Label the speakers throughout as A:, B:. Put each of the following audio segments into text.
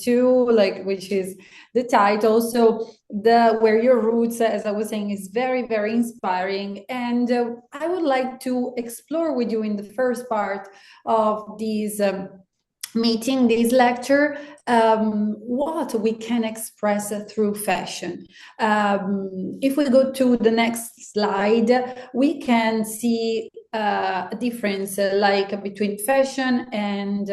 A: to, like, which is the title. So the Where Your Roots, as I was saying, is very, very inspiring. And I would like to explore with you in the first part of these meeting, this lecture, what we can express through fashion. If we go to the next slide, we can see a difference like between fashion and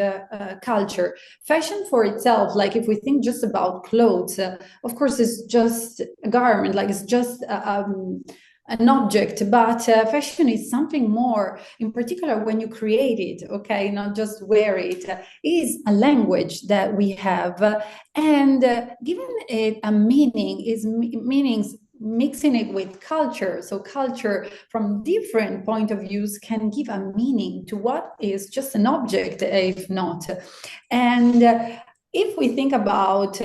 A: culture. Fashion for itself, like if we think just about clothes, of course it's just a garment, like it's just an object, but fashion is something more, in particular when you create it, okay, not just wear it, is a language that we have, and giving it a meaning is meanings, mixing it with culture. So culture from different point of views can give a meaning to what is just an object, if not. And if we think about,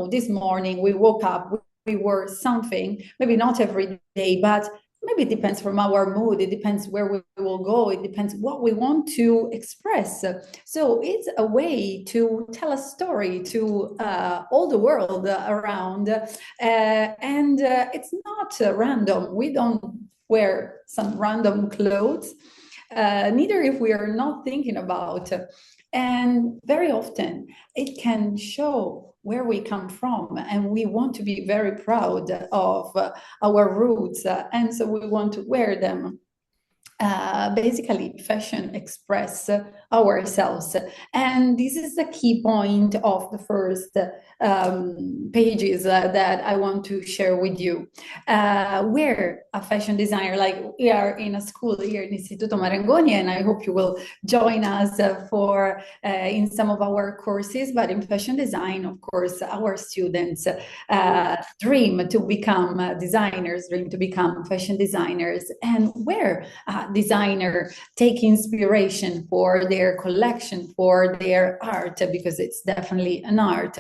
A: this morning we woke up, we wore something, maybe not every day, but maybe it depends from our mood, it depends where we will go, it depends what we want to express. So it's a way to tell a story to all the world around, and it's not random. We don't wear some random clothes, neither if we are not thinking about. And very often it can show where we come from, and we want to be very proud of our roots, and so we want to wear them. Basically, fashion express ourselves, and this is the key point of the first pages that I want to share with you. We're a fashion designer, like we are in a school here in Istituto Marangoni, and I hope you will join us for in some of our courses. But in fashion design, of course, our students dream to become designers, dream to become fashion designers, and we're designer take inspiration for their collection, for their art, because it's definitely an art.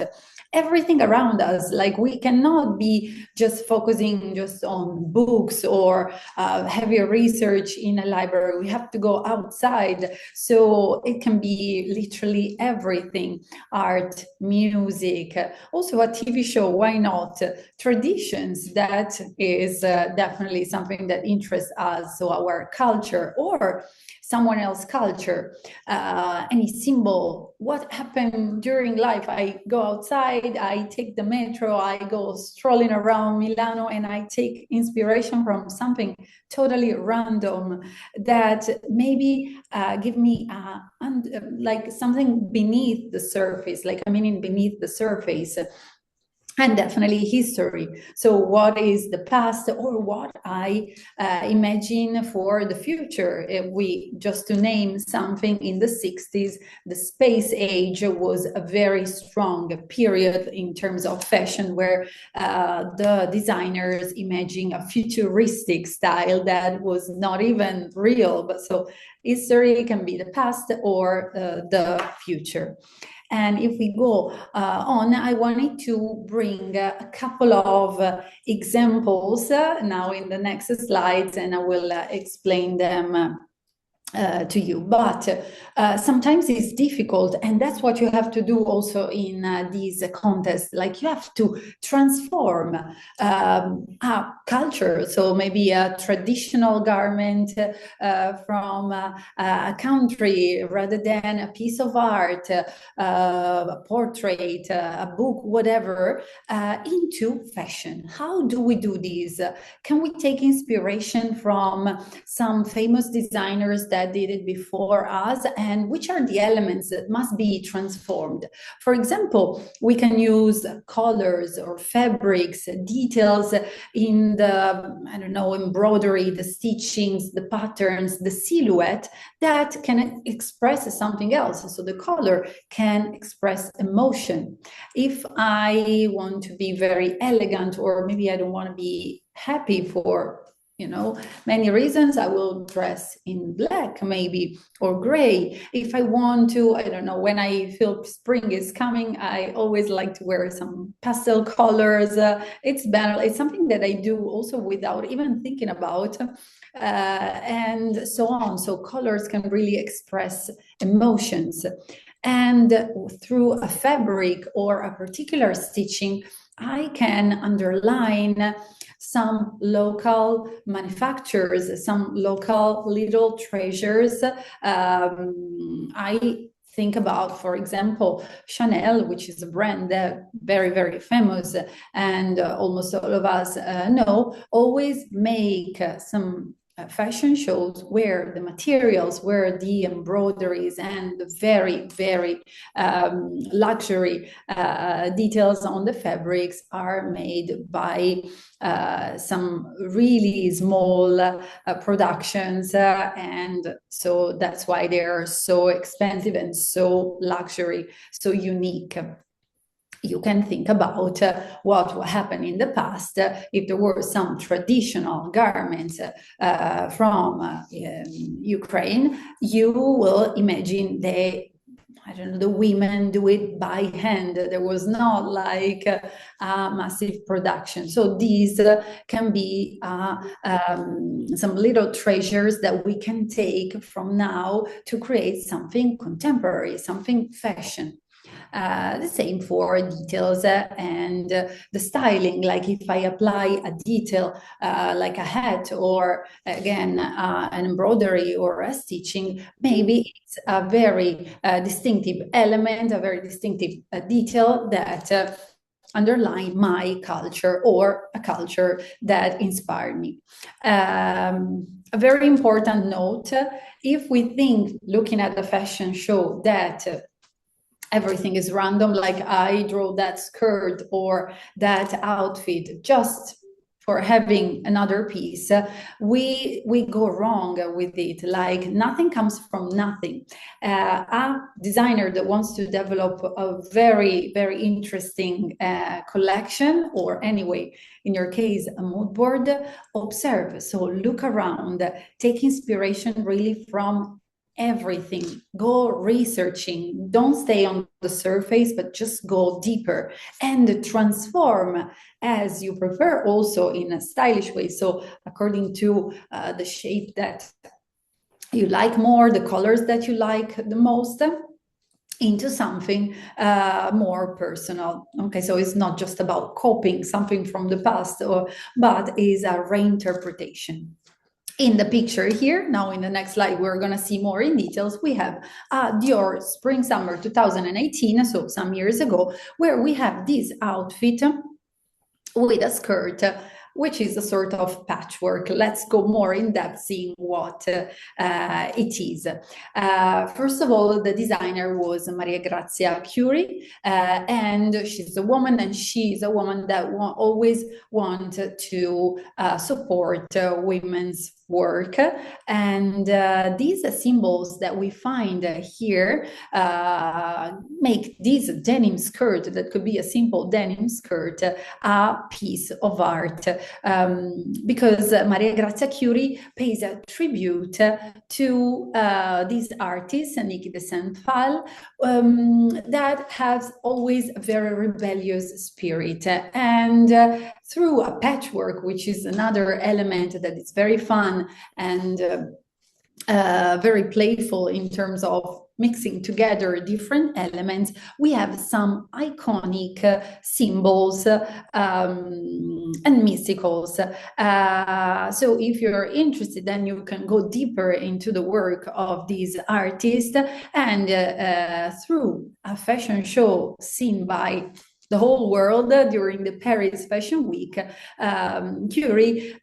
A: Everything around us, like we cannot be just focusing just on books or heavy research in a library. We have to go outside. So it can be literally everything: art, music, also a TV show, why not? Traditions, that is definitely something that interests us. So our culture or someone else's culture, any symbol, what happened during life. I go outside, I take the metro, I go strolling around Milano, and I take inspiration from something totally random that maybe give me like something beneath the surface, like a meaning beneath the surface. And definitely history. So what is the past, or what I imagine for the future? If we, just to name something, in the 60s, the space age was a very strong period in terms of fashion, where the designers imagine a futuristic style that was not even real. But so history can be the past or the future. And if we go on, I wanted to bring a couple of examples now in the next slides, and I will explain them to you. But sometimes it's difficult, and that's what you have to do also in these contests. Like you have to transform a culture, so maybe a traditional garment from a country, rather than a piece of art, a portrait, a book, whatever, into fashion. How do we do this? Can we take inspiration from some famous designers that did it before us, and which are the elements that must be transformed? For example, we can use colors or fabrics, details in the, I don't know, embroidery, the stitchings, the patterns, the silhouette that can express something else. So the color can express emotion. If I want to be very elegant, or maybe I don't want to be happy for many reasons, I will dress in black, maybe, or gray. If I want to, I don't know, when I feel spring is coming, I always like to wear some pastel colors. It's better. It's something that I do also without even thinking about, and so on. So colors can really express emotions. And through a fabric or a particular stitching, I can underline some local manufacturers, some local little treasures. I think about, for example, Chanel, which is a brand that very, very famous, and almost all of us know, always make some fashion shows where the materials, where the embroideries and the very, very luxury details on the fabrics are made by some really small productions, and so that's why they are so expensive and so luxury, so unique. You can think about what happened in the past if there were some traditional garments from Ukraine. You will imagine the women do it by hand. There was not like a massive production. So these can be some little treasures that we can take from now to create something contemporary, something fashion. The same for details and the styling. Like if I apply a detail like a hat, or again an embroidery or a stitching, maybe it's a very distinctive element, a very distinctive detail that underline my culture or a culture that inspired me. A very important note, if we think, looking at the fashion show, that everything is random, like I draw that skirt or that outfit just for having another piece, we go wrong with it. Like nothing comes from nothing. A designer that wants to develop a very, very interesting collection, or anyway, in your case, a mood board, observe. So look around, take inspiration really from everything. Go researching. Don't stay on the surface, but just go deeper and transform as you prefer, also in a stylish way. So according to the shape that you like more, the colors that you like the most, into something more personal. Okay, so it's not just about copying something from the past, but is a reinterpretation. In the picture here, now in the next slide, we're going to see more in details. We have Dior Spring Summer 2018, so some years ago, where we have this outfit with a skirt, which is a sort of patchwork. Let's go more in depth seeing what it is. First of all, the designer was Maria Grazia Curie, and she's a woman, and she's a woman that always wanted to support women's work. And these symbols that we find here make this denim skirt, that could be a simple denim skirt, a piece of art, because Maria Grazia Curie pays a tribute to this artist, Niki de Saint-Phal, that has always a very rebellious spirit. And through a patchwork, which is another element that is very fun and very playful in terms of mixing together different elements, we have some iconic symbols and mysticals. So if you're interested, then you can go deeper into the work of these artists, and through a fashion show seen by the whole world during the Paris Fashion Week, Curie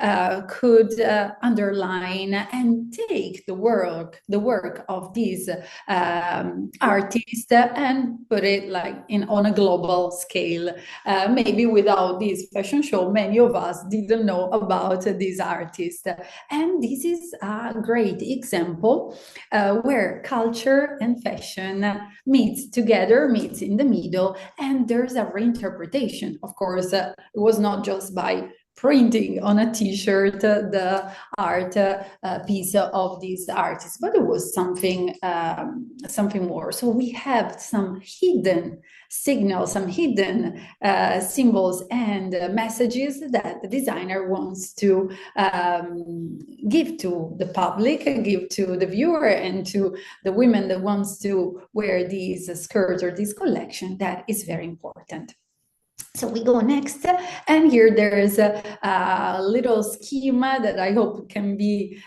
A: could underline and take the work of these artists and put it like on a global scale. Maybe without this fashion show, many of us didn't know about these artists. And this is a great example where culture and fashion meets together, meets in the middle, and there's a reinterpretation. Of course, it was not just by printing on a t-shirt the art piece of these artists, but it was something something more. So we have some hidden signals, some hidden symbols and messages that the designer wants to give to the public, give to the viewer and to the women that wants to wear these skirts or this collection. That is very important. So we go next, and here there is a little schema that I hope can be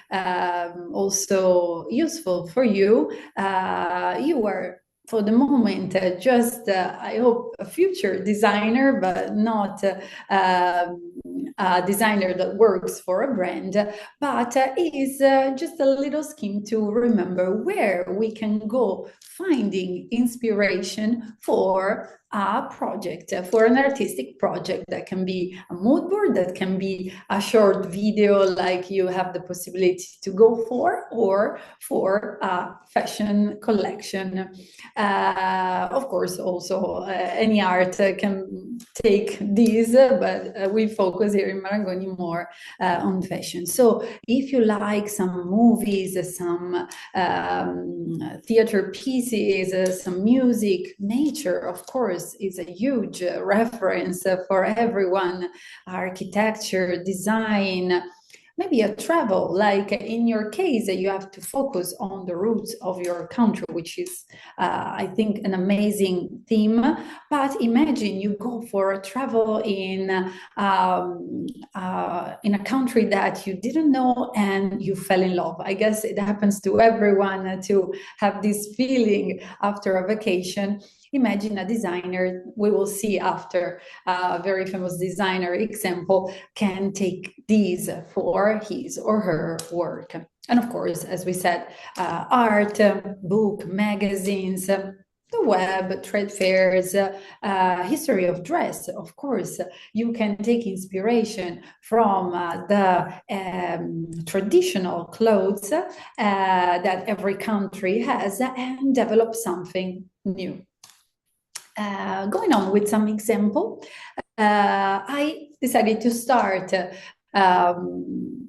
A: also useful for you. You are, for the moment, just, I hope, a future designer, but not a designer that works for a brand, but is just a little scheme to remember where we can go finding inspiration for a project, for an artistic project. That can be a mood board, that can be a short video like you have the possibility to go for, or for a fashion collection. Of course, also any art can take these, but we focus here in Marangoni more on fashion. So if you like some movies, some theater pieces, some music, nature, of course, is a huge reference for everyone. Architecture, design, maybe a travel, like in your case, you have to focus on the roots of your country, which is, I think, an amazing theme. But imagine you go for a travel in a country that you didn't know and you fell in love. I guess it happens to everyone to have this feeling after a vacation. Imagine a designer, we will see after, a very famous designer example, can take these for his or her work. And of course, as we said, art, book, magazines, the web, trade fairs, history of dress. Of course, you can take inspiration from the traditional clothes that every country has and develop something new. Going on with some example, I decided to start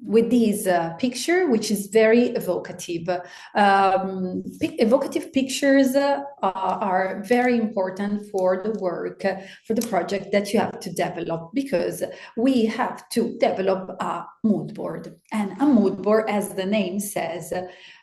A: with this picture, which is very evocative. Evocative pictures are very important for the work, for the project that you have to develop, because we have to develop a mood board. And a mood board, as the name says,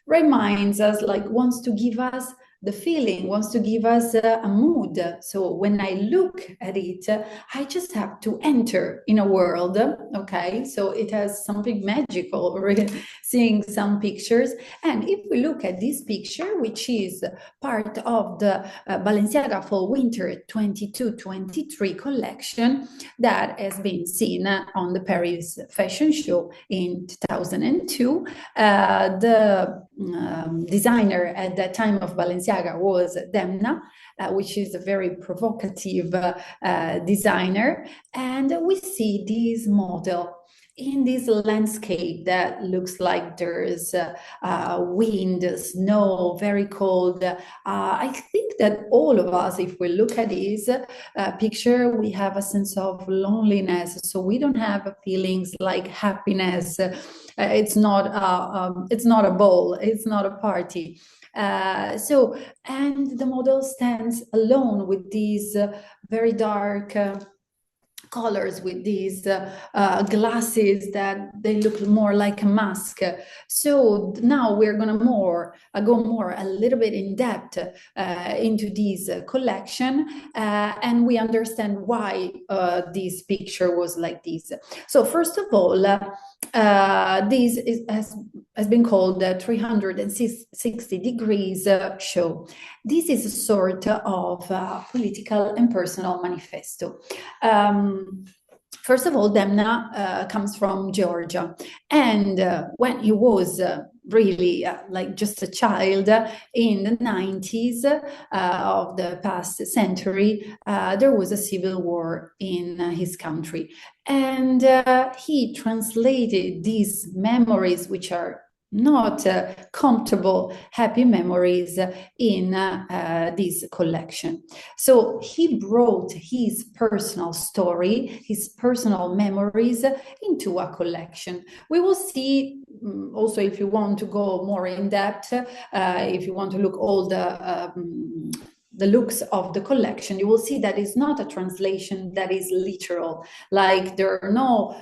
A: reminds us, like, wants to give us the feeling, wants to give us a mood. So when I look at it, I just have to enter in a world, okay? So it has something magical, seeing some pictures. And if we look at this picture, which is part of the Balenciaga Fall Winter 22-23 collection that has been seen on the Paris Fashion Show in 2002, the designer at that time of Balenciaga was Demna, which is a very provocative designer. And we see this model in this landscape that looks like there's wind, snow, very cold. I think that all of us, if we look at this picture, we have a sense of loneliness. So we don't have feelings like happiness. It's not a ball, it's not a party. And the model stands alone with these very dark colors, with these glasses that they look more like a mask. So now we're gonna go more a little bit in depth into this collection, and we understand why this picture was like this. So first of all, this has been called the 360 degrees show. This is a sort of political and personal manifesto. First of all, Demna comes from Georgia, and when he was really like just a child in the 90s of the past century, there was a civil war in his country, and he translated these memories, which are not comfortable, happy memories in this collection. So he brought his personal story, his personal memories into a collection. We will see also, if you want to go more in depth, if you want to look all the looks of the collection, you will see that it's not a translation that is literal, like there are no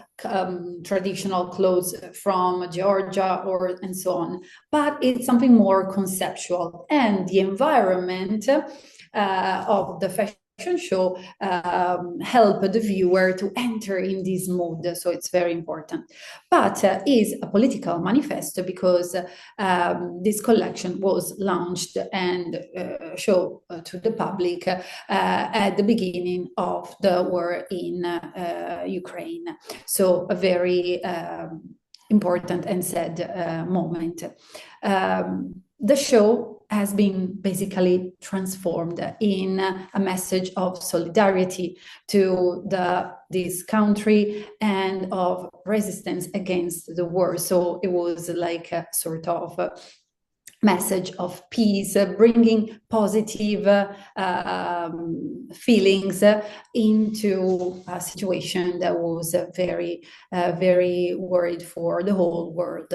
A: traditional clothes from Georgia and so on, but it's something more conceptual, and the environment of the fashion show help the viewer to enter in this mood, so it's very important. But is a political manifesto because this collection was launched and shown to the public at the beginning of the war in Ukraine. So a very important and sad moment. The show has been basically transformed in a message of solidarity to this country and of resistance against the war. So it was like a sort of message of peace, bringing positive feelings into a situation that was very, very worried for the whole world.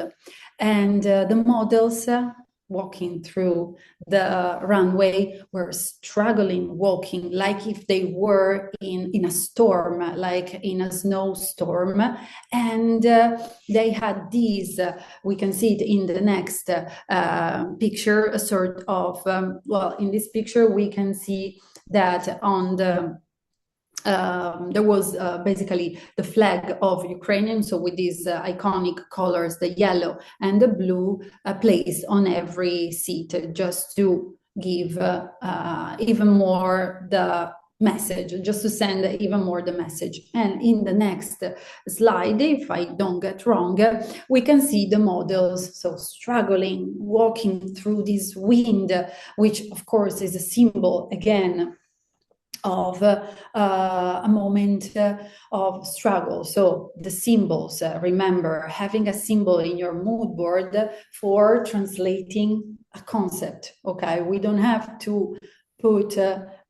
A: And the models walking through the runway were struggling, walking like if they were in a storm, like in a snowstorm. And they had these, we can see it in the next picture, a sort of, well, in this picture, we can see that on the there was basically the flag of Ukrainian, so with these iconic colors, the yellow and the blue, placed on every seat, just to give even more the message, just to send even more the message. And in the next slide, if I don't get wrong, we can see the models so struggling, walking through this wind, which of course is a symbol again of a moment of struggle. So the symbols, remember, having a symbol in your mood board for translating a concept, okay? We don't have to put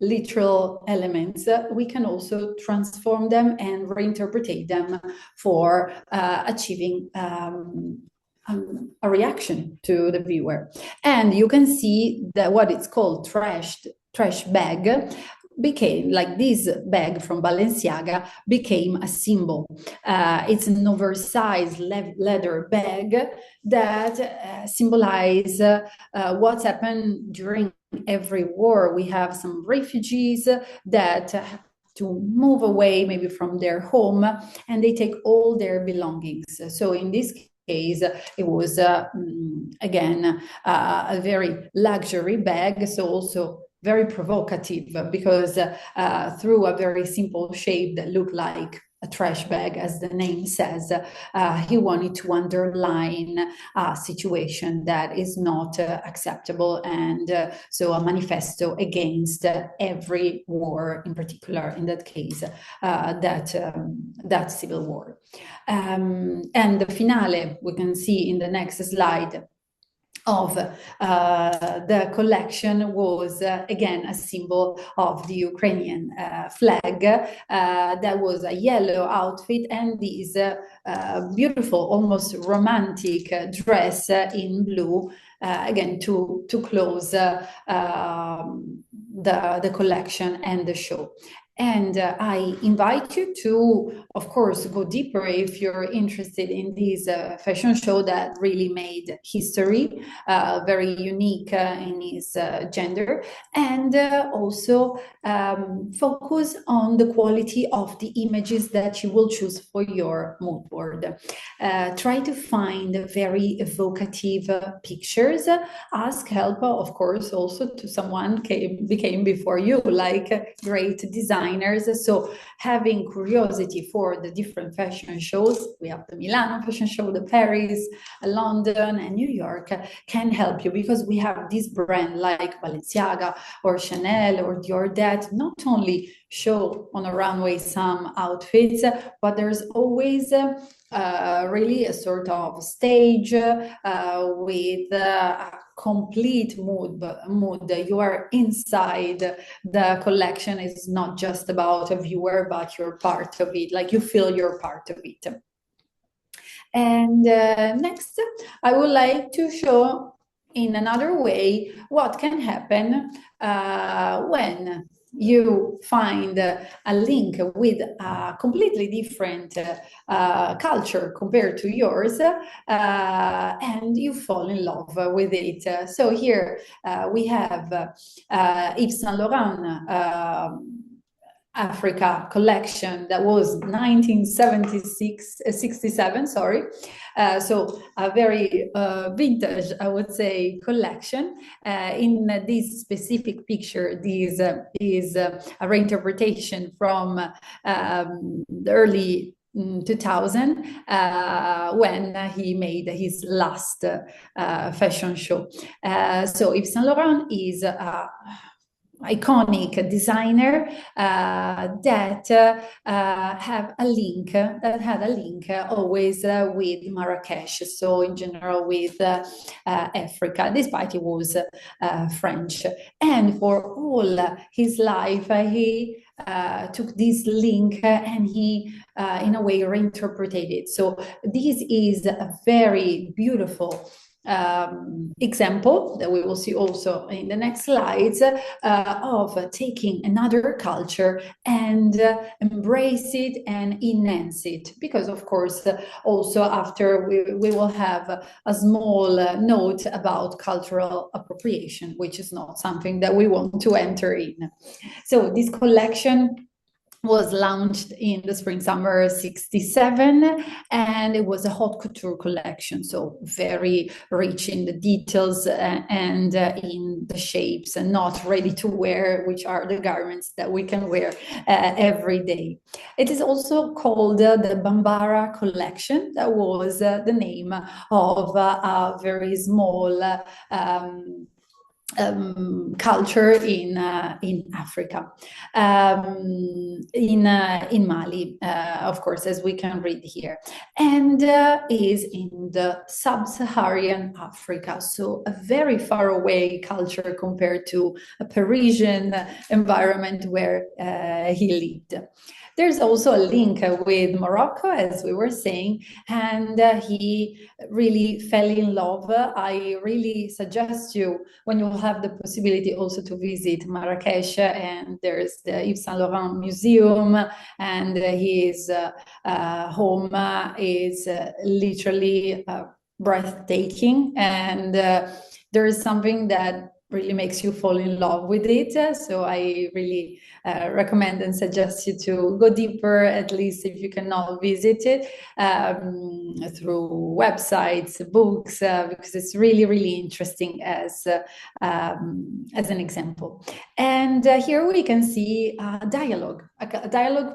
A: literal elements. We can also transform them and reinterpret them for achieving a reaction to the viewer. And you can see that what it's called trash bag became, like this bag from Balenciaga became a symbol. It's an oversized leather bag that symbolize what's happened during every war. We have some refugees that have to move away maybe from their home, and they take all their belongings. So in this case, it was again a very luxury bag, so also very provocative, because through a very simple shape that looked like a trash bag, as the name says, he wanted to underline a situation that is not acceptable, and so a manifesto against every war, in particular in that case, that civil war. And the finale we can see in the next slide of the collection was again a symbol of the Ukrainian flag. That was a yellow outfit and this beautiful, almost romantic dress in blue, again to close the collection and the show. And I invite you to, of course, go deeper if you're interested in this fashion show that really made history, very unique in its gender, and also focus on the quality of the images that you will choose for your mood board. Try to find very evocative pictures. Ask help, of course, also to someone became before you, like great designers. So having curiosity for the different fashion shows, we have the Milano fashion show, the Paris, London, and New York, can help you, because we have this brand like Balenciaga or Chanel or Dior that not only show on a runway some outfits, but there's always really a sort of stage with a complete mood. You are inside the collection. It's not just about a viewer, but you're part of it, like you feel you're part of it. And next, I would like to show in another way what can happen when you find a link with a completely different culture compared to yours, and you fall in love with it. So here we have Yves Saint Laurent Africa collection that was 1967, sorry. So a very vintage, I would say, collection. In this specific picture, this is a reinterpretation from the early 2000 when he made his last fashion show. So Yves Saint Laurent is iconic designer that had a link always with Marrakesh, so in general with Africa, despite he was French. And for all his life, he took this link and he, in a way, reinterpreted it. So this is a very beautiful example that we will see also in the next slides of taking another culture and embrace it and enhance it, because of course also after we will have a small note about cultural appropriation, which is not something that we want to enter in. So this collection was launched in the spring summer 67, and it was a haute couture collection, so very rich in the details and in the shapes, and not ready to wear, which are the garments that we can wear every day. It is also called the Bambara collection. That was the name of a very small culture in Africa, in Mali, of course, as we can read here, and is in the sub-Saharan Africa, so a very far away culture compared to a Parisian environment where he lived. There's also a link with Morocco, as we were saying, and he really fell in love. I really suggest you, when you have the possibility, also to visit Marrakesh, and there's the Yves Saint Laurent Museum, and his home is literally breathtaking, and there is something that really makes you fall in love with it. So I really recommend and suggest you to go deeper, at least if you cannot visit it, through websites, books, because it's really, really interesting as an example. And here we can see a dialogue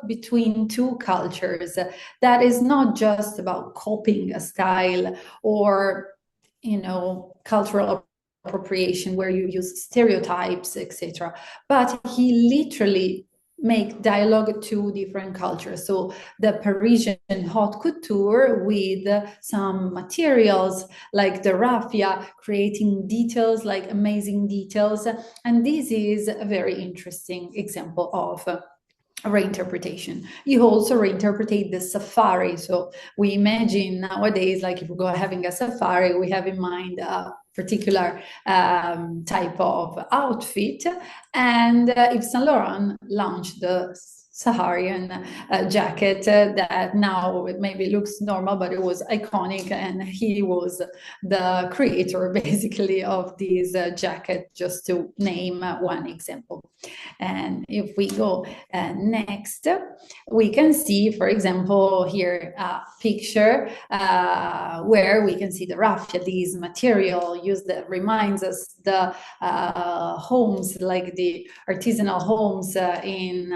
A: between two cultures that is not just about copying a style or, cultural appropriation where you use stereotypes, etc. But he literally make dialogue to different cultures. So the Parisian haute couture with some materials like the raffia, creating details, like amazing details. And this is a very interesting example of reinterpretation. You also reinterpret the safari. So we imagine nowadays, like if we go having a safari, we have in mind a particular type of outfit, and Yves Saint Laurent launched the Saharan jacket that now it maybe looks normal, but it was iconic, and he was the creator basically of this jacket, just to name one example. And if we go next, we can see, for example, here a picture where we can see the raffia, this material used that reminds us the homes, like the artisanal homes in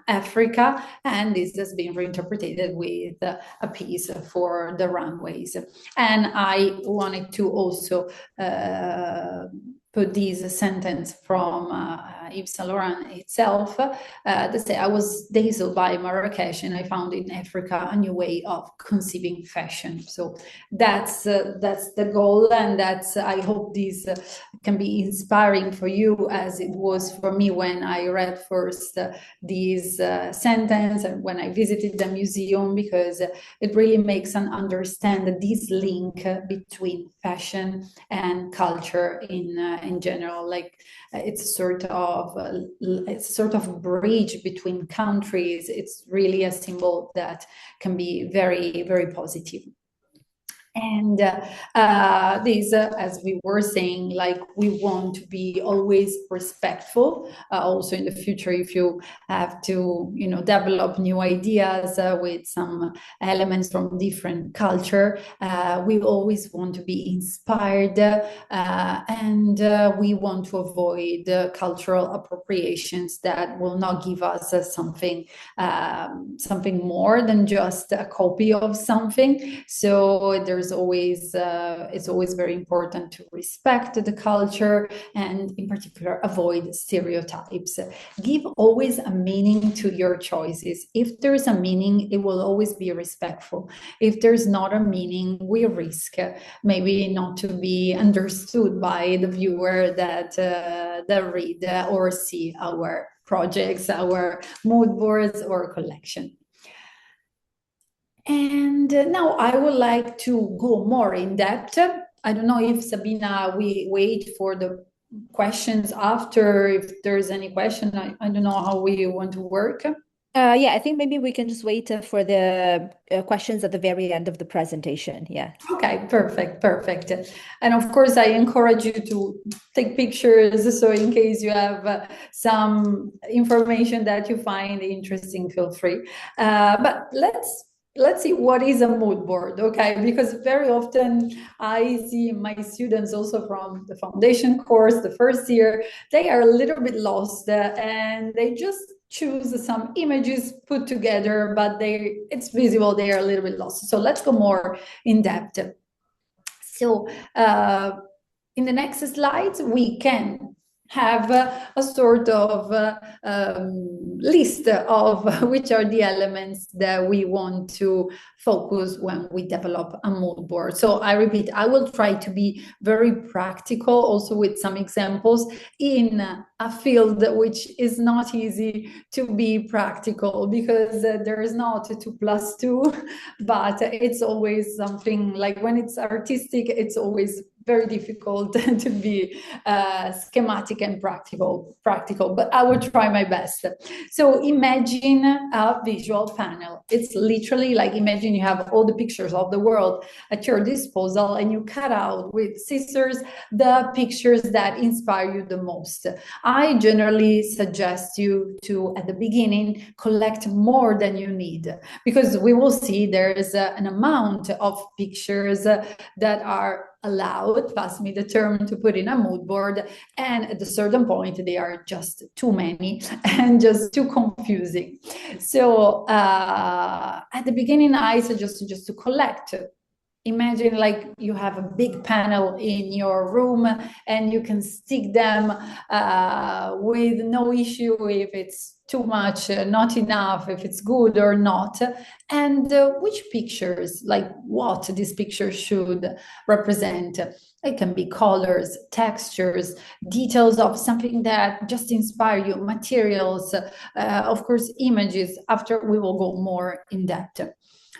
A: Africa, and this has been reinterpreted with a piece for the runways. And I wanted to also put this sentence from Yves Saint Laurent itself. They say I was dazzled by Marrakesh, and I found in Africa a new way of conceiving fashion. So that's the goal, and that's I hope this can be inspiring for you, as it was for me when I read first this sentence and when I visited the museum, because it really makes one understand this link between fashion and culture in general. Like it's sort of a bridge between countries. It's really a symbol that can be very, very positive. And these, as we were saying, like we want to be always respectful. Also in the future, if you have to, develop new ideas with some elements from different culture, we always want to be inspired, and we want to avoid cultural appropriations that will not give us something more than just a copy of something. So there's always it's always very important to respect the culture, and in particular avoid stereotypes. Give always a meaning to your choices. If there's a meaning, it will always be respectful. If there's not a meaning, we risk maybe not to be understood by the viewer that read or see our projects, our mood boards or collection. And now I would like to go more in depth. I don't know if Sabina, we wait for the questions after, if there's any question. I don't know how we want to work.
B: Yeah, I think maybe we can just wait for the questions at the very end of the presentation. Yeah.
A: Okay, perfect. And of course, I encourage you to take pictures. So in case you have some information that you find interesting, feel free. But let's see what is a mood board, okay? Because very often I see my students also from the foundation course, the first year, they are a little bit lost and they just choose some images put together, but it's visible they are a little bit lost. So let's go more in depth. So in the next slides, we can have a sort of list of which are the elements that we want to focus when we develop a mood board. So I repeat, I will try to be very practical, also with some examples in a field which is not easy to be practical, because there is not 2 + 2, but it's always something like when it's artistic, it's always very difficult to be schematic and practical, but I will try my best. So imagine a visual panel. It's literally like, imagine you have all the pictures of the world at your disposal and you cut out with scissors the pictures that inspire you the most. I generally suggest you to, at the beginning, collect more than you need, because we will see there's an amount of pictures that are allowed, pass me the term, to put in a mood board, and at a certain point they are just too many and just too confusing. So at the beginning I suggest just to collect. Imagine like you have a big panel in your room and you can stick them with no issue if it's too much, not enough, if it's good or not, and which pictures, like what these pictures should represent. It can be colors, textures, details of something that just inspire you, materials, of course, images. After we will go more in depth.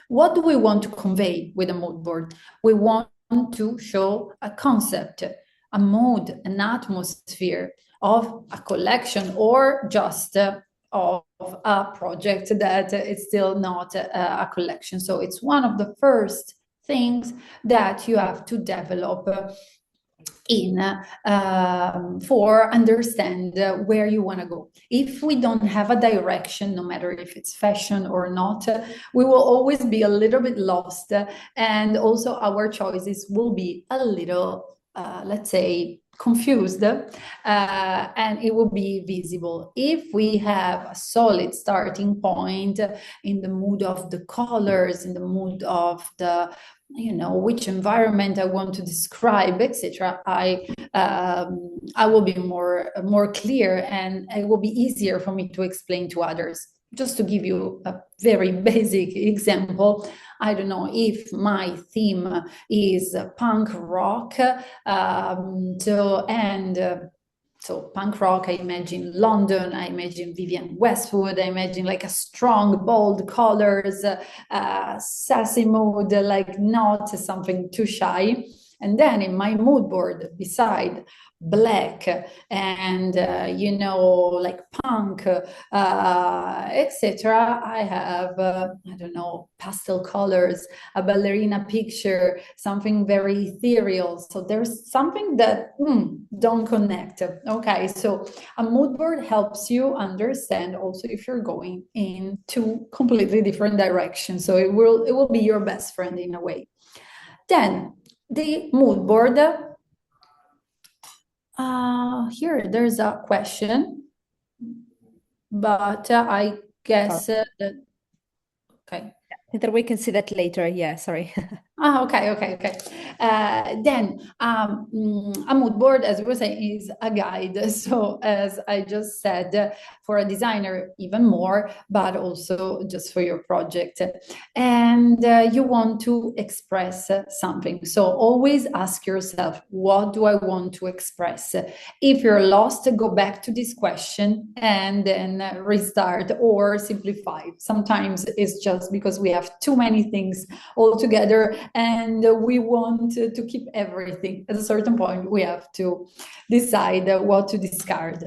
A: What do we want to convey with a mood board? We want to show a concept, a mood, an atmosphere of a collection, or just of a project that is still not a collection. So it's one of the first things that you have to develop for understand where you want to go. If we don't have a direction, no matter if it's fashion or not, we will always be a little bit lost, and also our choices will be a little let's say confused, and it will be visible. If we have a solid starting point in the mood of the colors, in the mood of the, which environment I want to describe, etc., I will be more clear, and it will be easier for me to explain to others. Just to give you a very basic example, I don't know if my theme is punk rock, so punk rock, I imagine London, I imagine Vivienne Westwood, I imagine like a strong, bold colors, sassy mood, like not something too shy. And then in my mood board, beside black and, like punk, etc., I have, I don't know, pastel colors, a ballerina picture, something very ethereal. So there's something that don't connect. Okay, so a mood board helps you understand also if you're going in two completely different directions. So it will be your best friend in a way. Then the mood board. Here there's a question, but I guess that okay.
B: That we can see that later. Yeah, sorry.
A: Okay. Then a mood board, as we were saying, is a guide. So as I just said, for a designer, even more, but also just for your project. And you want to express something. So always ask yourself, what do I want to express? If you're lost, go back to this question and then restart or simplify. Sometimes it's just because we have too many things all together and we want to keep everything. At a certain point, we have to decide what to discard.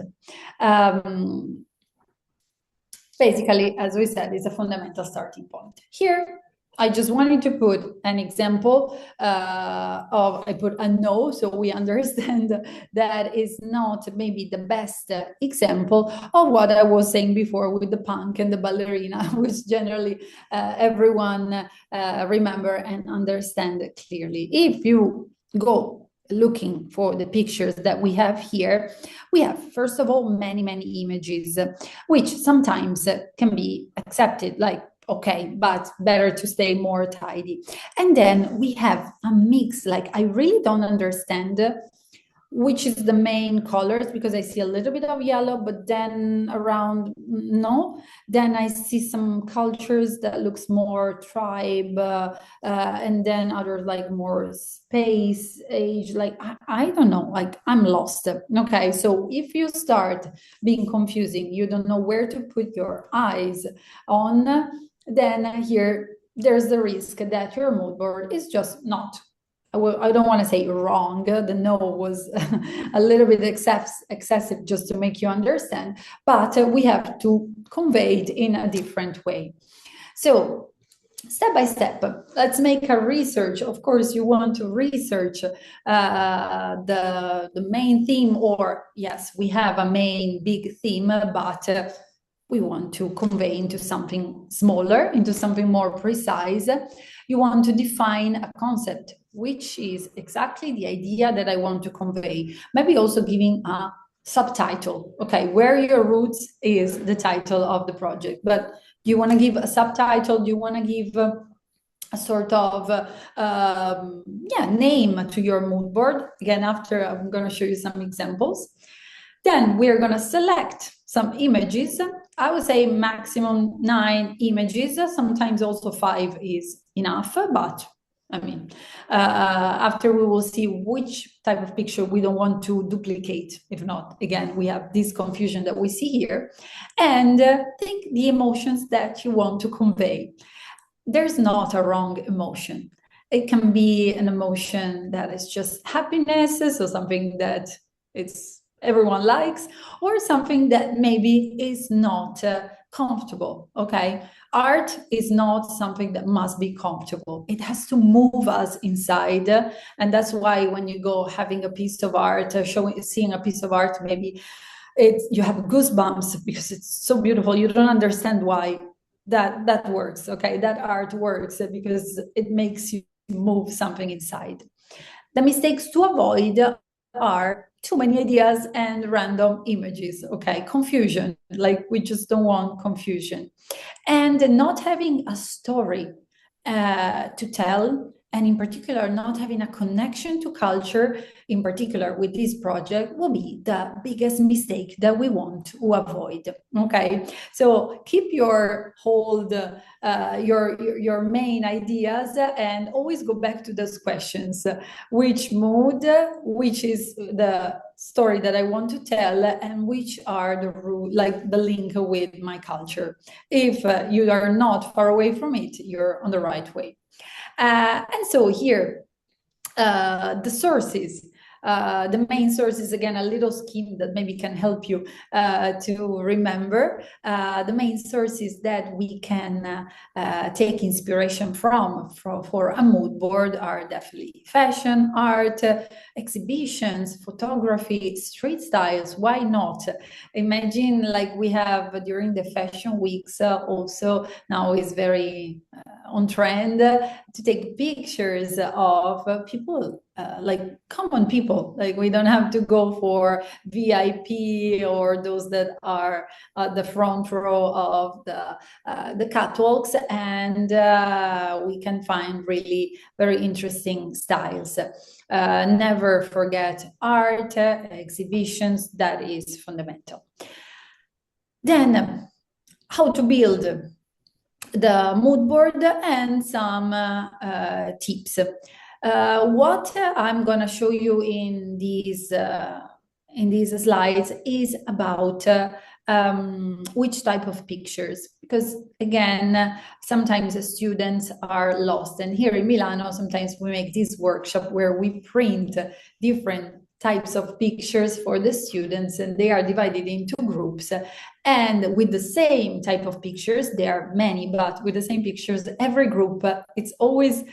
A: Basically, as we said, it's a fundamental starting point. Here, I just wanted to put an example I put a no, so we understand that is not maybe the best example of what I was saying before with the punk and the ballerina, which generally everyone remember and understand clearly. If you go looking for the pictures that we have here, we have, first of all, many images, which sometimes can be accepted, like, okay, but better to stay more tidy. And then we have a mix, like I really don't understand which is the main colors, because I see a little bit of yellow, but then around, no. Then I see some cultures that looks more tribe, and then others like more space age, like, I don't know, like I'm lost. Okay, so if you start being confusing, you don't know where to put your eyes on, then here there's the risk that your mood board is just not, I don't want to say wrong, the no was a little bit excessive just to make you understand, but we have to convey it in a different way. So step by step, let's make a research. Of course, you want to research the main theme, or yes, we have a main big theme, but we want to convey into something smaller, into something more precise. You want to define a concept, which is exactly the idea that I want to convey. Maybe also giving a subtitle. Okay, where your roots is the title of the project, but do you want to give a subtitle? Do you want to give a sort of name to your mood board? Again, after I'm going to show you some examples. Then we're going to select some images. I would say maximum 9 images. Sometimes also 5 is enough, but I mean, after we will see which type of picture we don't want to duplicate. If not, again, we have this confusion that we see here. And think the emotions that you want to convey. There's not a wrong emotion. It can be an emotion that is just happiness, so something that everyone likes, or something that maybe is not comfortable, okay? Art is not something that must be comfortable. It has to move us inside. And that's why when you go having a piece of art, seeing a piece of art, maybe you have goosebumps because it's so beautiful. You don't understand why that works, okay? That art works because it makes you move something inside. The mistakes to avoid are too many ideas and random images, okay? Confusion, like we just don't want confusion. And not having a story to tell, and in particular, not having a connection to culture, in particular with this project, will be the biggest mistake that we want to avoid, okay? So keep your hold, your main ideas, and always go back to those questions. Which mood, which is the story that I want to tell, and which are the link with my culture. If you are not far away from it, you're on the right way. And so here, the sources, the main sources, again, a little scheme that maybe can help you to remember. The main sources that we can take inspiration from for a mood board are definitely fashion, art, exhibitions, photography, street styles. Why not? Imagine, like we have during the fashion weeks, also now is very on trend to take pictures of people, like common people. Like we don't have to go for VIP or those that are at the front row of the catwalks, and we can find really very interesting styles. Never forget art, exhibitions, that is fundamental. Then how to build the mood board and some tips. What I'm going to show you in these slides is about which type of pictures, because again, sometimes students are lost. And here in Milano, sometimes we make this workshop where we print different types of pictures for the students, and they are divided into groups. And with the same type of pictures, there are many, but with the same pictures, every group, it's always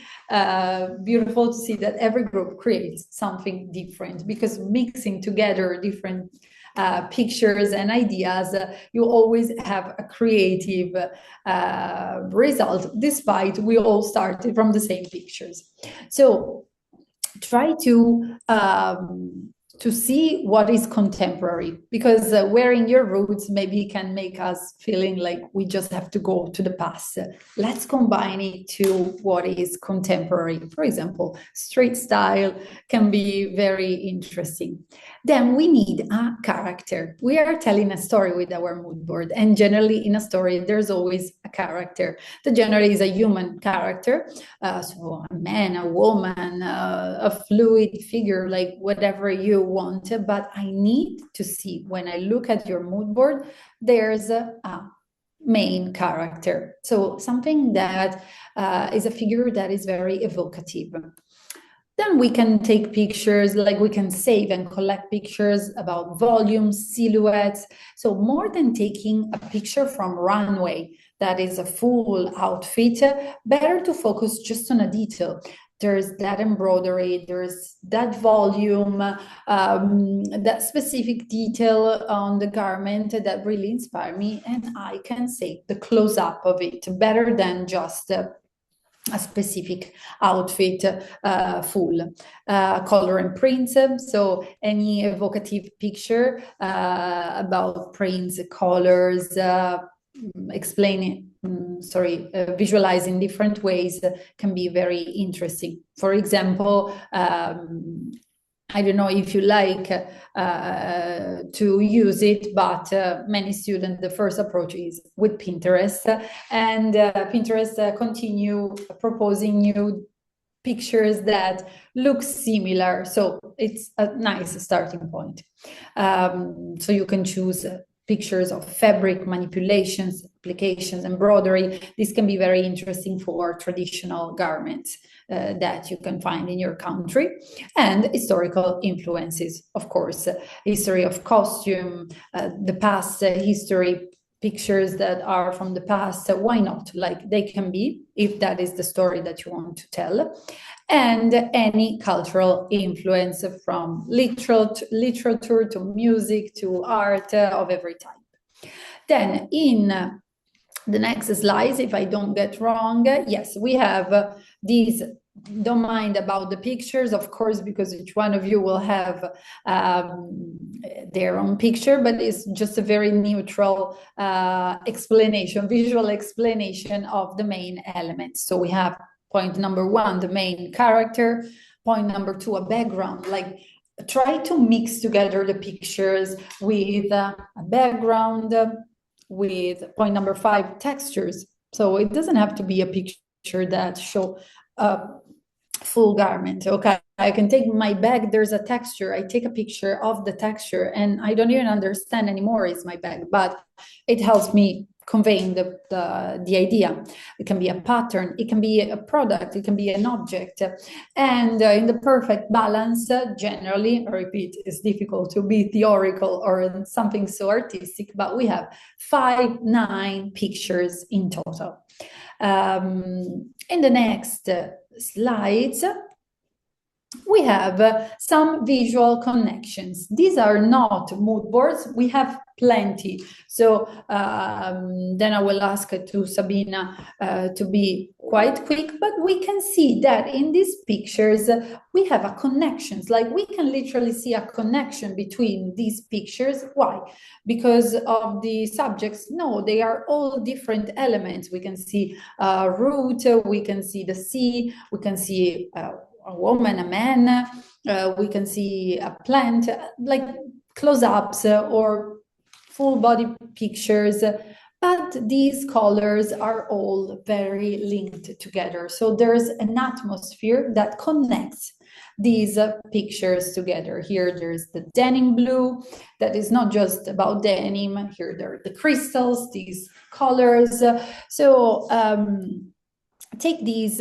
A: beautiful to see that every group creates something different, because mixing together different pictures and ideas, you always have a creative result, despite we all started from the same pictures. So try to see what is contemporary, because wearing your roots maybe can make us feeling like we just have to go to the past. Let's combine it to what is contemporary. For example, street style can be very interesting. Then we need a character. We are telling a story with our mood board, and generally in a story there's always a character. The generally is a human character, so a man, a woman, a fluid figure, like whatever you want. But I need to see, when I look at your mood board, there's a main character, so something that is a figure that is very evocative. Then we can take pictures, like we can save and collect pictures about volumes, silhouettes. So more than taking a picture from runway that is a full outfit, better to focus just on a detail. There's that embroidery, there's that volume, that specific detail on the garment that really inspired me, and I can save the close-up of it better than just a specific outfit full. Color and prints, so any evocative picture about prints, colors, visualizing different ways can be very interesting. For example, I don't know if you like to use it, but many students, the first approach is with Pinterest, and Pinterest continue proposing new pictures that look similar. So it's a nice starting point. So you can choose pictures of fabric manipulations, applications, embroidery. This can be very interesting for traditional garments that you can find in your country. And historical influences, of course, history of costume, the past history, pictures that are from the past. Why not? Like they can be, if that is the story that you want to tell. And any cultural influence, from literature to music to art of every type. Then in the next slides, if I don't get wrong, yes, we have these don't mind about the pictures, of course, because each one of you will have their own picture, but it's just a very neutral explanation, visual explanation of the main elements. So we have point number one, the main character. Point number two, a background. Like, try to mix together the pictures with a background, with point number five, textures. So it doesn't have to be a picture that show full garment. Okay, I can take my bag, there's a texture, I take a picture of the texture and I don't even understand anymore it's my bag, but it helps me conveying the idea. It can be a pattern, it can be a product, it can be an object, and in the perfect balance, generally, I repeat, it's difficult to be theoretical or something so artistic, but we have 9 pictures in total. In the next slides, we have some visual connections. These are not mood boards, we have plenty. So then I will ask to Sabina to be quite quick, but we can see that in these pictures, we have a connections, like we can literally see a connection between these pictures. Why? Because of the subjects? No, they are all different elements. We can see a root, we can see the sea, we can see a woman, a man, we can see a plant, like close-ups or full body pictures, but these colors are all very linked together. So there's an atmosphere that connects these pictures together. Here there's the denim blue, that is not just about denim. Here there are the crystals, these colors. So take these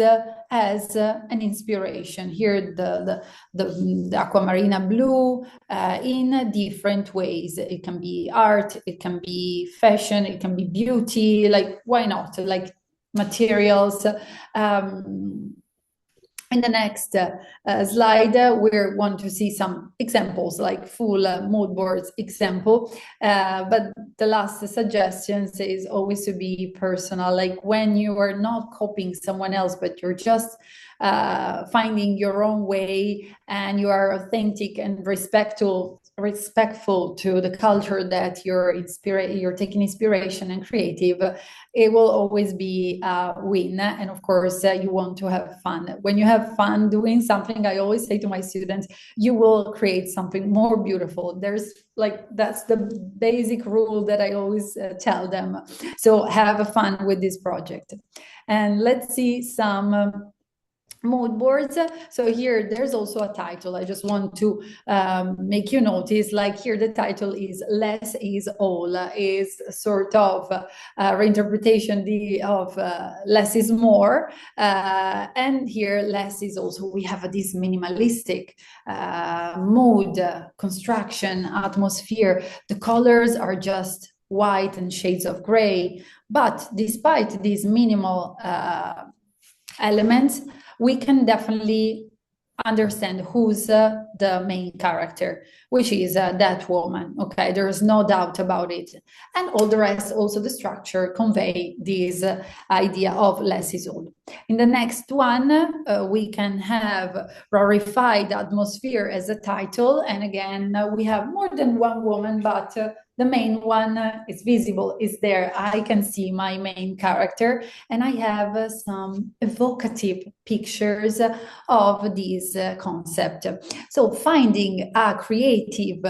A: as an inspiration. Here the aquamarina blue in different ways. It can be art, it can be fashion, it can be beauty, like why not, like materials. In the next slide, we want to see some examples, like full mood boards example. But the last suggestion is always to be personal, like when you are not copying someone else, but you're just finding your own way and you are authentic and respectful to the culture that you're taking inspiration and creative, it will always be a win. And of course, you want to have fun. When you have fun doing something, I always say to my students, you will create something more beautiful. That's the basic rule that I always tell them. So have fun with this project. And let's see some mood boards. So here there's also a title. I just want to make you notice, like here the title is Less is All, is sort of reinterpretation of less is more, and here less is also, we have this minimalistic mood, construction, atmosphere. The colors are just white and shades of gray, but despite these minimal elements, we can definitely understand who's the main character, which is that woman. Okay, there is no doubt about it. And all the rest, also the structure, convey this idea of less is all. In the next one, we can have rarefied atmosphere as a title. And again, we have more than one woman, but the main one is visible, is there. I can see my main character, and I have some evocative pictures of this concept. So finding a creative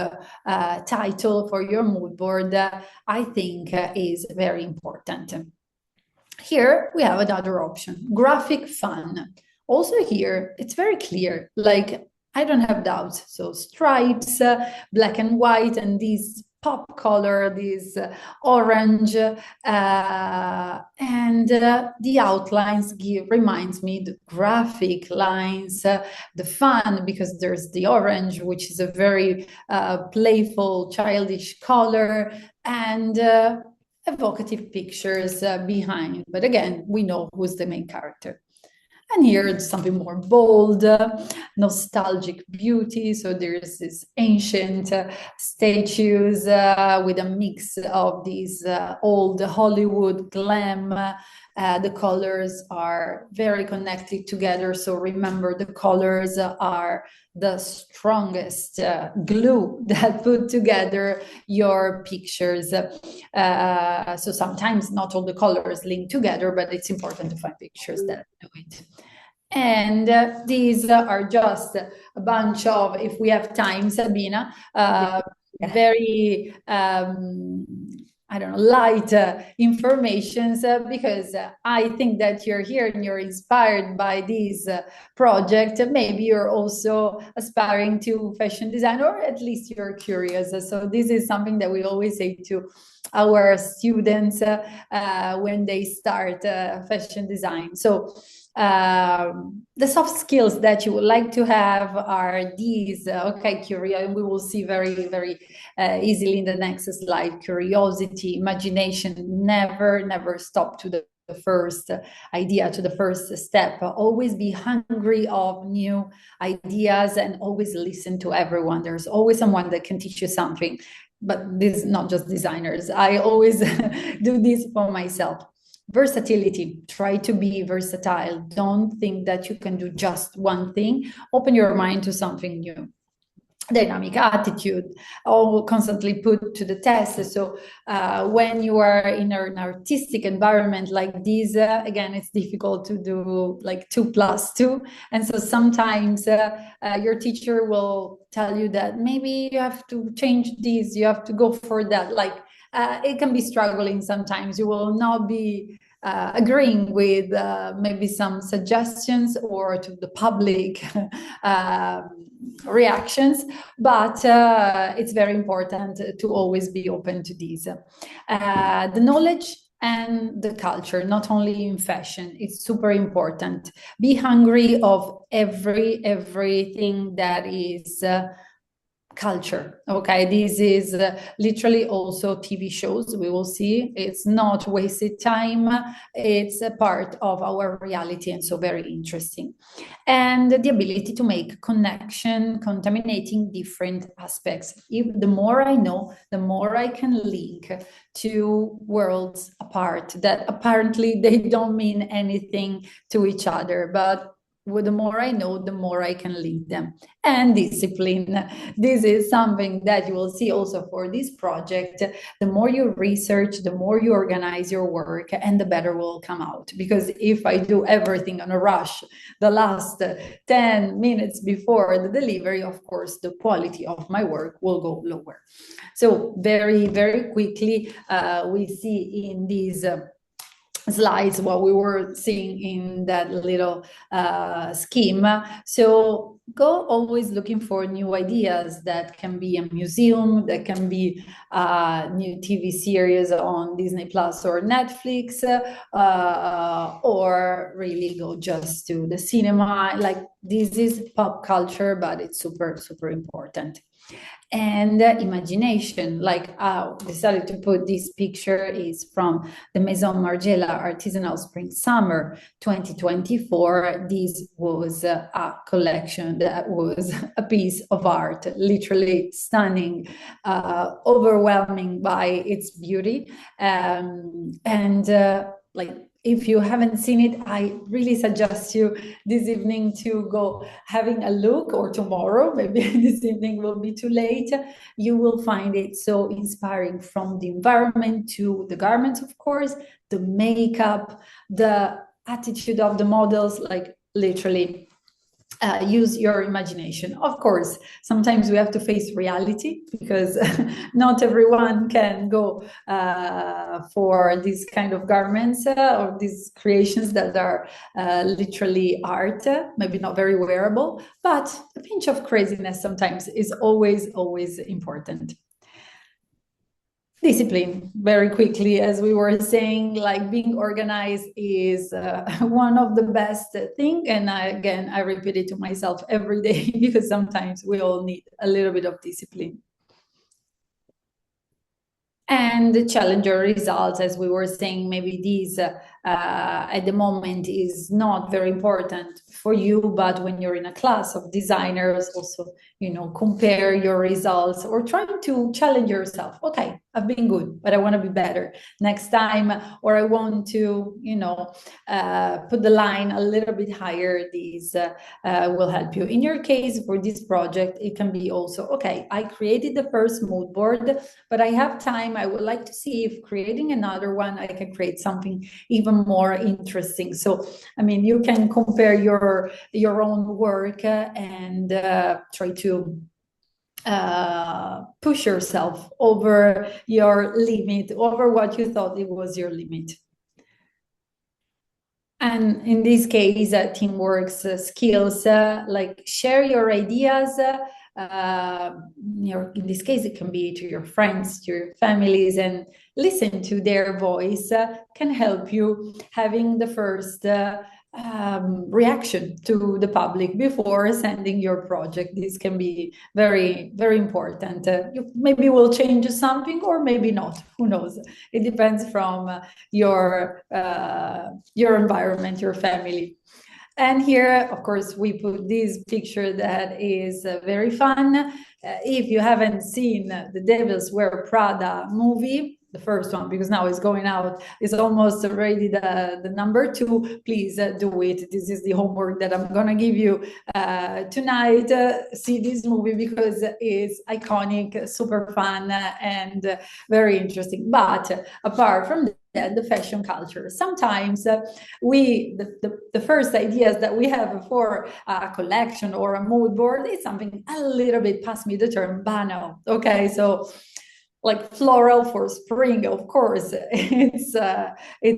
A: title for your mood board, I think is very important. Here we have another option, graphic fun. Also here, it's very clear, like I don't have doubts. So stripes, black and white, and these pop color, this orange, and the outlines reminds me the graphic lines, the fun, because there's the orange, which is a very playful, childish color, and evocative pictures behind. But again, we know who's the main character. And here it's something more bold, nostalgic beauty. So there's this ancient statues with a mix of these old Hollywood glam The colors are very connected together. So remember, the colors are the strongest glue that put together your pictures. So sometimes not all the colors link together, but it's important to find pictures that do it. And these are just a bunch of, if we have time, Sabina, very, I don't know, light informations, because I think that you're here and you're inspired by this project. Maybe you're also aspiring to fashion design, or at least you're curious. So this is something that we always say to our students when they start fashion design. So the soft skills that you would like to have are these. Okay, curiosity. We will see very, very easily in the next slide. Curiosity, imagination. Never stop to the first idea, to the first step. Always be hungry of new ideas and always listen to everyone. There's always someone that can teach you something. But this is not just designers. I always do this for myself. Versatility, try to be versatile. Don't think that you can do just one thing. Open your mind to something new. Dynamic attitude, all constantly put to the test. So when you are in an artistic environment like this, again, it's difficult to do like 2 + 2. And so sometimes your teacher will tell you that maybe you have to change this, you have to go for that. Like it can be struggling sometimes. You will not be agreeing with maybe some suggestions or to the public reactions, but it's very important to always be open to these. The knowledge and the culture, not only in fashion, it's super important. Be hungry of everything that is culture. Okay, this is literally also TV shows. We will see it's not wasted time, it's a part of our reality, and so very interesting. And the ability to make connection, contaminating different aspects. If the more I know, the more I can link two worlds apart that apparently they don't mean anything to each other, but the more I know, the more I can link them. And discipline. This is something that you will see also for this project. The more you research, the more you organize your work, and the better will come out. Because if I do everything on a rush, the last 10 minutes before the delivery, of course, the quality of my work will go lower. So very, very quickly, we see in these slides what we were seeing in that little scheme. So go always looking for new ideas. That can be a museum, that can be a new TV series on Disney Plus or Netflix, or really go just to the cinema. Like, this is pop culture, but it's super, super important. And imagination, like I decided to put this picture is from the Maison Margiela Artisanal Spring Summer 2024. This was a collection that was a piece of art, literally stunning, overwhelming by its beauty. Like, if you haven't seen it, I really suggest you this evening to go having a look, or tomorrow, maybe this evening will be too late. You will find it so inspiring, from the environment to the garments, of course, the makeup, the attitude of the models, like literally use your imagination. Of course, sometimes we have to face reality, because not everyone can go for these kind of garments or these creations that are literally art, maybe not very wearable, but a pinch of craziness sometimes is always important. Discipline, very quickly, as we were saying, like being organized is one of the best thing. And I repeat it to myself every day, because sometimes we all need a little bit of discipline. And the challenger results, as we were saying, maybe these at the moment is not very important for you, but when you're in a class of designers, also, compare your results or trying to challenge yourself. Okay, I've been good, but I want to be better next time, or I want to, put the line a little bit higher. These will help you. In your case, for this project, it can be also, okay, I created the first mood board, but I have time. I would like to see if creating another one, I can create something even more interesting. So, you can compare your own work and try to push yourself over your limit, over what you thought it was your limit. And in this case, teamwork skills, like share your ideas. In this case, it can be to your friends, to your families, and listen to their voice can help you having the first reaction to the public before sending your project. This can be very, very important. You maybe will change something or maybe not, who knows? It depends from your environment, your family. And here, of course, we put this picture that is very fun. If you haven't seen the Devils Wear Prada movie, the first one, because now it's going out, it's almost already the number 2, please do it. This is the homework that I'm gonna give you tonight. See this movie because it's iconic, super fun, and very interesting. But apart from that, the fashion culture, sometimes the first ideas that we have for a collection or a mood board is something a little bit, pass me the term, banal. Okay, so like floral for spring, of course, it's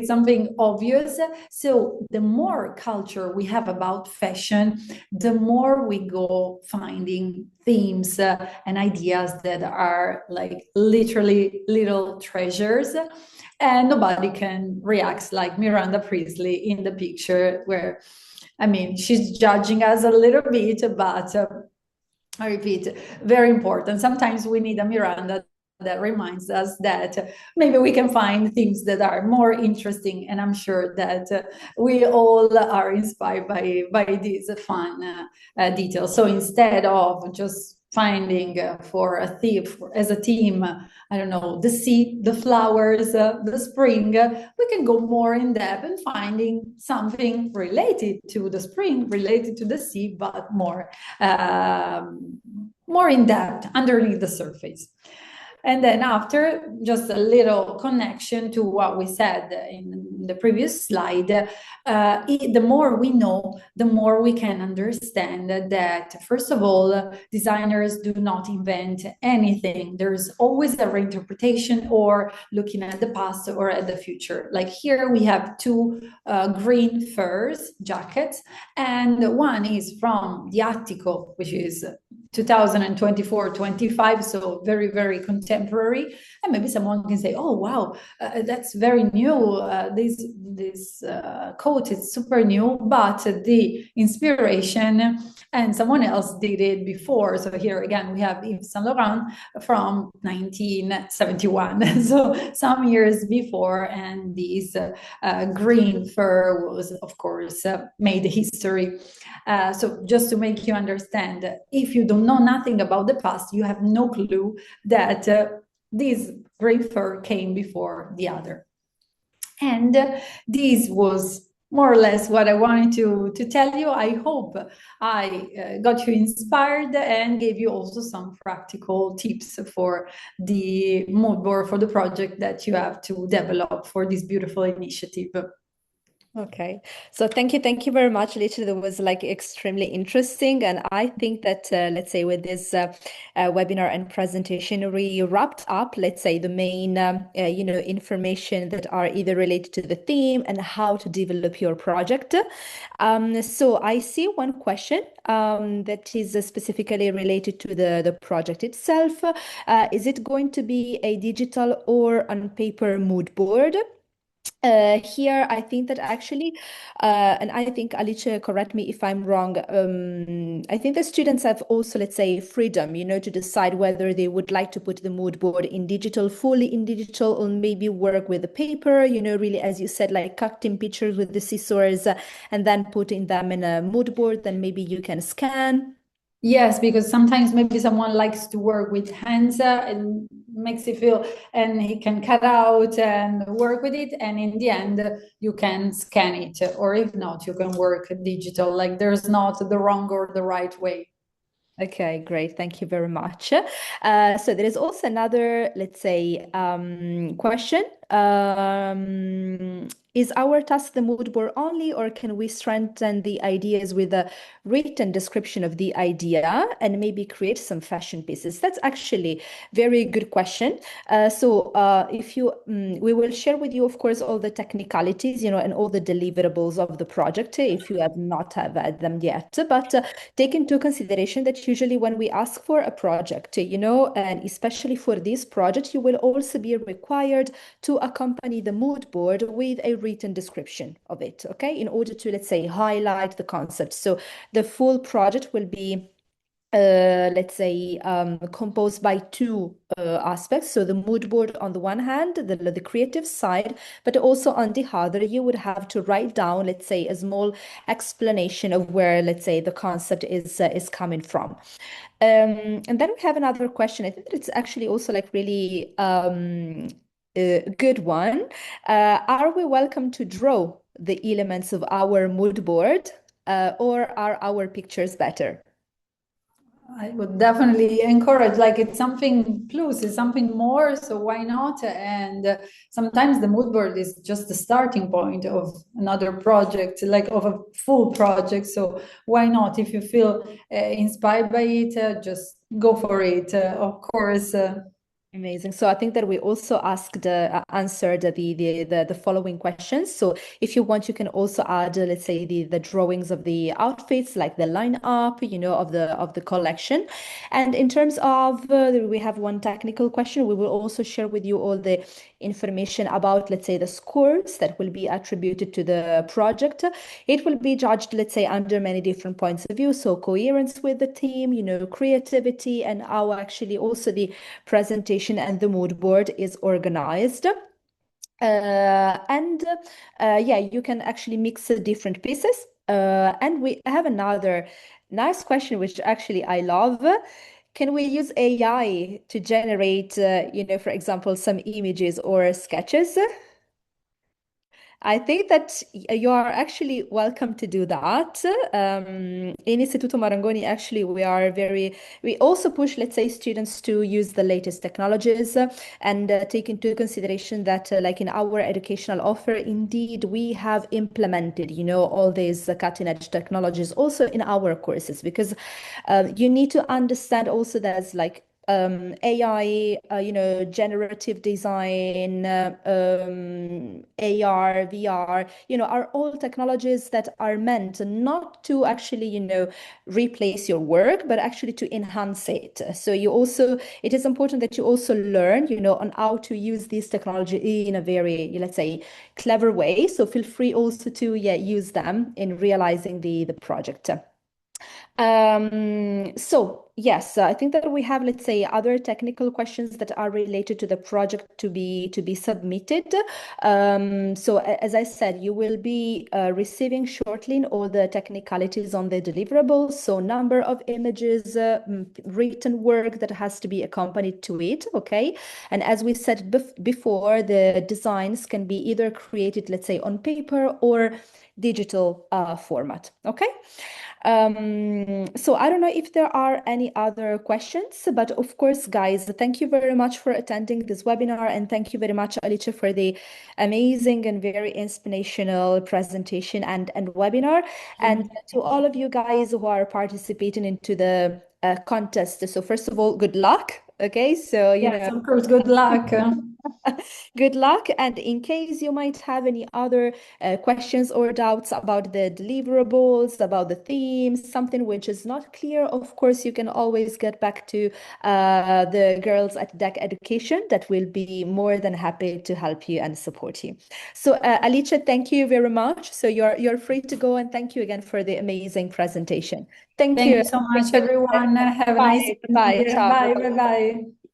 A: something obvious. So the more culture we have about fashion, the more we go finding themes and ideas that are like literally little treasures. And nobody can react like Miranda Priestley in the picture, where, she's judging us a little bit, but I repeat, very important. Sometimes we need a Miranda that reminds us that maybe we can find things that are more interesting, and I'm sure that we all are inspired by these fun details. So instead of just finding for a theme, as a team, I don't know, the sea, the flowers, the spring, we can go more in depth and finding something related to the spring, related to the sea, but more in depth underneath the surface. And then after, just a little connection to what we said in the previous slide, the more we know, the more we can understand that, first of all, designers do not invent anything. There's always a reinterpretation or looking at the past or at the future. Like here we have 2 green furs jackets, and one is from the Attico, which is 2024-25, so very, very contemporary. And maybe someone can say, oh, wow, that's very new. This coat is super new, but the inspiration and someone else did it before. So here again, we have Yves Saint Laurent from 1971. So some years before, and this green fur was, of course, made history. So just to make you understand, if you don't know nothing about the past, you have no clue that this green fur came before the other. And this was more or less what I wanted to tell you. I hope I got you inspired and gave you also some practical tips for the mood board, for the project that you have to develop for this beautiful initiative.
B: Okay, so thank you very much, Alicia. That was like extremely interesting, and I think that let's say with this webinar and presentation, we wrapped up, let's say, the main information that are either related to the theme and how to develop your project. So I see one question that is specifically related to the project itself. Is it going to be a digital or on paper mood board? Here, I think that actually, and I think Alice, correct me if I'm wrong. I think the students have also, let's say, freedom, to decide whether they would like to put the mood board in digital, fully in digital, or maybe work with the paper, really, as you said, like cutting pictures with the scissors and then putting them in a mood board, then maybe you can scan.
A: Yes, because sometimes maybe someone likes to work with hands and makes it feel, and he can cut out and work with it. And in the end, you can scan it, or if not, you can work digital. Like there's not the wrong or the right way.
B: Okay, great. Thank you very much. So there is also another, let's say, question. Is our task the mood board only, or can we strengthen the ideas with a written description of the idea and maybe create some fashion pieces? That's actually very good question. If you, we will share with you, of course, all the technicalities, and all the deliverables of the project if you have not have had them yet. But take into consideration that usually when we ask for a project, and especially for this project, you will also be required to accompany the mood board with a written description of it, okay, in order to, let's say, highlight the concept. So the full project will be let's say, composed by two aspects. So the mood board on the one hand, the creative side, but also on the other, you would have to write down, let's say, a small explanation of where, let's say, the concept is coming from. And then we have another question. I think that it's actually also like really a good one. Are we welcome to draw the elements of our mood board, or are our pictures better?
A: I would definitely encourage, like it's something plus, it's something more, so why not? And sometimes the mood board is just the starting point of another project, like of a full project. So why not? If you feel inspired by it, just go for it. Of course.
B: Amazing. So I think that we also answered the following questions. So if you want, you can also add, let's say, the drawings of the outfits, like the lineup, of the collection. And in terms of, we have one technical question. We will also share with you all the information about, let's say, the scores that will be attributed to the project. It will be judged, let's say, under many different points of view. So coherence with the team, creativity, and how actually also the presentation and the mood board is organized. And yeah, you can actually mix different pieces. And we have another nice question, which actually I love. Can we use AI to generate, for example, some images or sketches? I think that you are actually welcome to do that. In Istituto Marangoni, actually, we also push, let's say, students to use the latest technologies and take into consideration that, like in our educational offer, indeed, we have implemented, all these cutting edge technologies also in our courses, because you need to understand also that as like AI, generative design, AR, VR, are all technologies that are meant not to actually, replace your work, but actually to enhance it. So it is important that you also learn, on how to use this technology in a very, let's say, clever way. So feel free also to, use them in realizing the project. So yes, I think that we have, let's say, other technical questions that are related to the project to be submitted. As I said, you will be receiving shortly all the technicalities on the deliverables. So number of images, written work that has to be accompanied to it. Okay. And as we said before, the designs can be either created, let's say, on paper or digital format. Okay. So I don't know if there are any other questions, but of course, guys, thank you very much for attending this webinar, and thank you very much, Alice, for the amazing and very inspirational presentation and webinar. And to all of you guys who are participating into the contest. So first of all, good luck. Okay, so
A: Yes, of course, good luck.
B: Good luck. And in case you might have any other questions or doubts about the deliverables, about the themes, something which is not clear, of course, you can always get back to the girls at DEC Education that will be more than happy to help you and support you. So Alicia, thank you very much. So you're free to go, and thank you again for the amazing presentation. Thank
A: Thank
B: you.
A: you so much, everyone. Have a nice
B: Bye. Bye.
A: evening.
B: Ciao.
A: Bye. Bye. Bye.